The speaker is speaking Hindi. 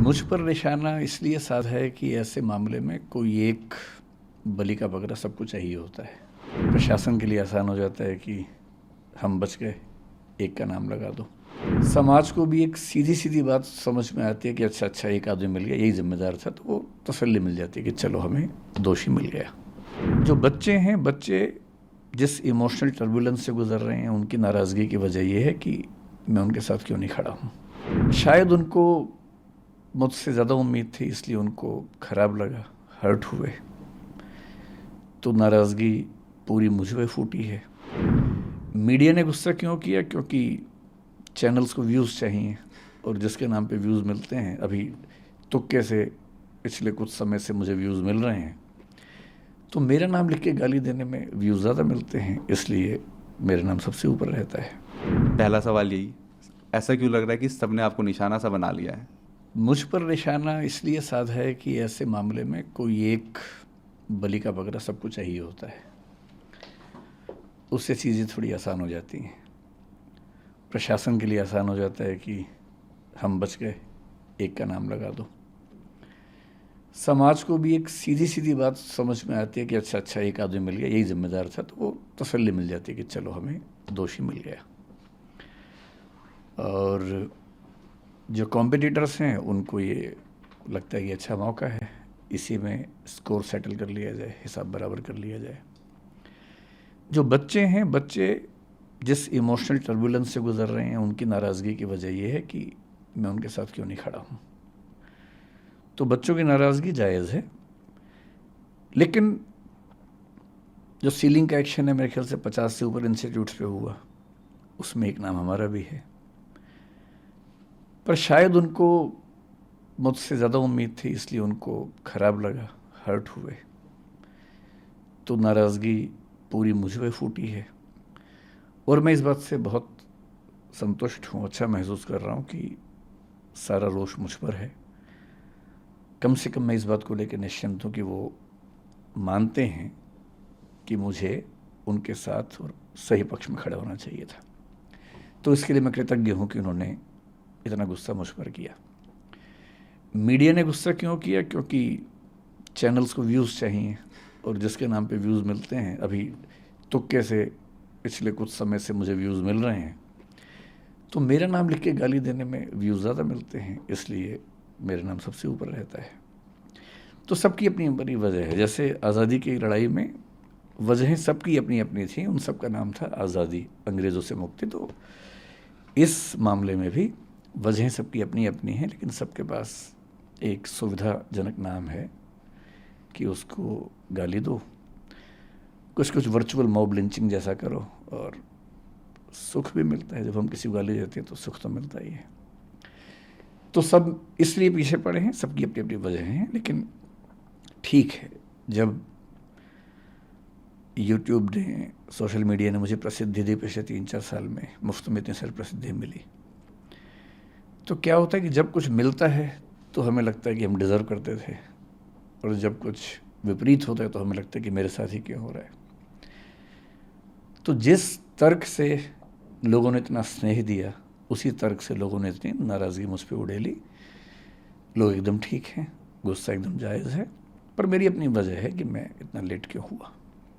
मुझ पर निशाना इसलिए साधा है कि ऐसे मामले में कोई एक बलि का बकरा सबको चाहिए होता है। प्रशासन के लिए आसान हो जाता है कि हम बच गए, एक का नाम लगा दो। समाज को भी एक सीधी सीधी बात समझ में आती है कि अच्छा अच्छा एक आदमी मिल गया, यही जिम्मेदार था, तो वो तसल्ली मिल जाती है कि चलो हमें दोषी मिल गया। जो बच्चे हैं, बच्चे जिस इमोशनल टर्बुलेंस से गुजर रहे हैं, उनकी नाराज़गी की वजह यह है कि मैं उनके साथ क्यों नहीं खड़ा हूँ। शायद उनको मुझसे ज़्यादा उम्मीद थी, इसलिए उनको ख़राब लगा, हर्ट हुए, तो नाराज़गी पूरी मुझ पे फूटी है। मीडिया ने गुस्सा क्यों किया? क्योंकि चैनल्स को व्यूज़ चाहिए, और जिसके नाम पे व्यूज़ मिलते हैं, अभी तुक्के से पिछले कुछ समय से मुझे व्यूज़ मिल रहे हैं, तो मेरा नाम लिख के गाली देने में व्यूज़ ज़्यादा मिलते हैं, इसलिए मेरा नाम सबसे ऊपर रहता है। पहला सवाल यही, ऐसा क्यों लग रहा है कि सबने आपको निशाना सा बना लिया है? मुझ पर निशाना इसलिए साधा है कि ऐसे मामले में कोई एक बलि का बकरा सबको चाहिए होता है, उससे चीज़ें थोड़ी आसान हो जाती हैं। प्रशासन के लिए आसान हो जाता है कि हम बच गए, एक का नाम लगा दो। समाज को भी एक सीधी सीधी बात समझ में आती है कि अच्छा अच्छा एक आदमी मिल गया, यही जिम्मेदार था, तो वो तसल्ली मिल जाती है कि चलो हमें दोषी मिल गया। और जो कॉम्पिटिटर्स हैं, उनको ये लगता है कि अच्छा मौका है, इसी में स्कोर सेटल कर लिया जाए, हिसाब बराबर कर लिया जाए। जो बच्चे हैं, बच्चे जिस इमोशनल टर्बुलेंस से गुजर रहे हैं, उनकी नाराज़गी की वजह यह है कि मैं उनके साथ क्यों नहीं खड़ा हूँ। तो बच्चों की नाराज़गी जायज़ है, लेकिन जो सीलिंग का एक्शन है, मेरे ख्याल से 50 से ऊपर इंस्टीट्यूट्स पे हुआ, उसमें एक नाम हमारा भी है। पर शायद उनको मुझसे ज़्यादा उम्मीद थी, इसलिए उनको ख़राब लगा, हर्ट हुए, तो नाराज़गी पूरी मुझ पे फूटी है। और मैं इस बात से बहुत संतुष्ट हूँ, अच्छा महसूस कर रहा हूँ कि सारा रोष मुझ पर है। कम से कम मैं इस बात को लेकर निश्चिंत हूँ कि वो मानते हैं कि मुझे उनके साथ और सही पक्ष में खड़ा होना चाहिए था। तो इसके लिए मैं कृतज्ञ हूँ कि उन्होंने इतना गुस्सा मुझ पर किया। मीडिया ने गुस्सा क्यों किया? क्योंकि चैनल्स को व्यूज़ चाहिए, और जिसके नाम पे व्यूज़ मिलते हैं, अभी तुक्के से पिछले कुछ समय से मुझे व्यूज़ मिल रहे हैं, तो मेरा नाम लिख के गाली देने में व्यूज़ ज़्यादा मिलते हैं, इसलिए मेरा नाम सबसे ऊपर रहता है। तो सबकी अपनी अपनी वजह है। जैसे आज़ादी की लड़ाई में वजहें सबकी अपनी अपनी थी, उन सब का नाम था आज़ादी, अंग्रेज़ों से मुक्ति। तो इस मामले में भी वजहें सबकी अपनी अपनी हैं, लेकिन सबके पास एक सुविधाजनक नाम है कि उसको गाली दो, कुछ कुछ वर्चुअल मॉब लिंचिंग जैसा करो, और सुख भी मिलता है। जब हम किसी को गाली देते हैं तो सुख तो मिलता ही है। तो सब इसलिए पीछे पड़े हैं, सबकी अपनी अपनी वजह हैं, लेकिन ठीक है, जब यूट्यूब ने, सोशल मीडिया ने मुझे प्रसिद्धि दी पिछले 3-4 साल में, मुफ्त में इतनी सारी प्रसिद्धि मिली, तो क्या होता है कि जब कुछ मिलता है तो हमें लगता है कि हम डिज़र्व करते थे, और जब कुछ विपरीत होता है तो हमें लगता है कि मेरे साथ ही क्यों हो रहा है। तो जिस तर्क से लोगों ने इतना स्नेह दिया, उसी तर्क से लोगों ने इतनी नाराज़गी मुझ पर उड़ेली। लोग एकदम ठीक हैं, गुस्सा एकदम जायज़ है, पर मेरी अपनी वजह है कि मैं इतना लेट क्यों हुआ।